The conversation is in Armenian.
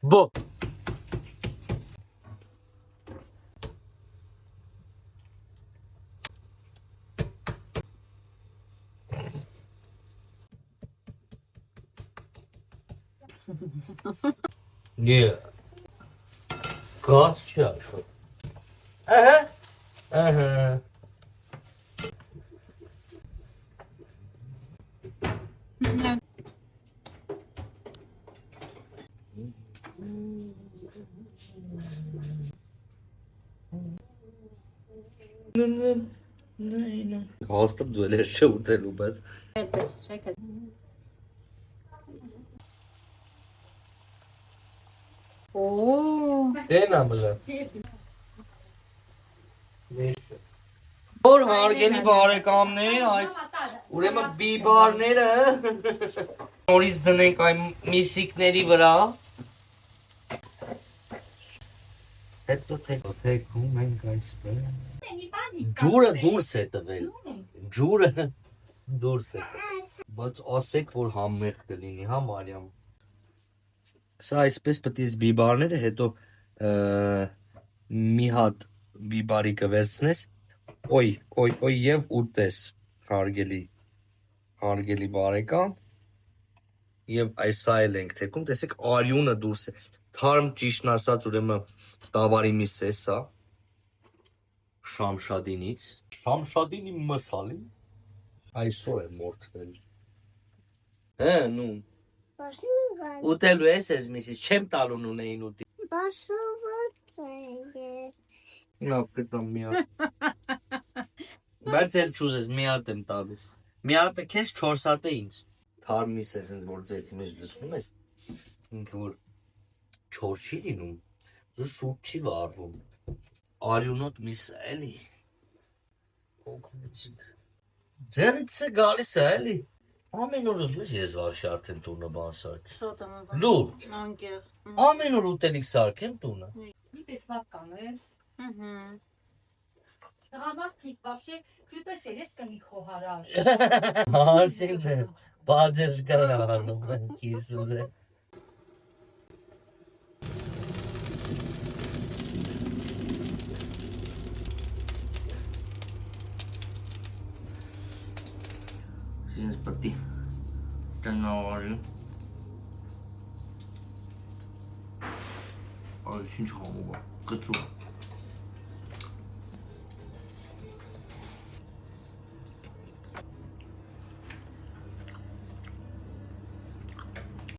Bo. Yeah. Gaz çıkıyor. Aha. Aha. Hasta böyle şey ortaya lubet. Evet, çek. Oo. Değil mi abla? Or hարգելի բարեկամներ, այս ուրեմն բիբարները նորից դնենք այն միսիկների վրա։ Հետո թեքում ենք այսպես։ Ջուրը դուրս է տվել։ Ջուրը դուրս է։ Բայց ասեք, որ համեղ կլինի, հա Մարիամ։ Սա այսպես պետք է բիբարները, հետո մի հատ բիբարի կվերցնես, օй եւ ուտես, հարգելի բարեկամ, եւ այսա էլ ենք թեքում, տեսեք արյունը դուրս է, թարմ ճիշտն ասած ուրեմն տավարի միս է սա, Շամշադինի մսալի, այսօր է մորթվել, նու, ուտելու ես ես միսից, չեմ տալուն ունեին ուտի, Լավ կտամ մի հատ, բայց էլ չուզես մի հատ եմ տալու, մի հատը քեզ 4 հատը ինձ, թարմիս է որ ձերքի մեջ լսվում ես, ինքը որ 4 չի լինում, զուր շուտ չի վարվում, արյունոտ միս էլի, ձերից է գալիս է էլի, ամեն օր ուզում ես ես վարշի արդեն տունը բան սարք, լուրջ, ամեն օր ուտելիք սարքեմ տունը, Մի տեսվակ կանես, Դրամարքիտ վախե, կյուտես երես կնի խոհարար Հասին է, բաձեր կրանում են կիսուլ է Սինս պտի տնավարին Այլ ինչ համով է, կծու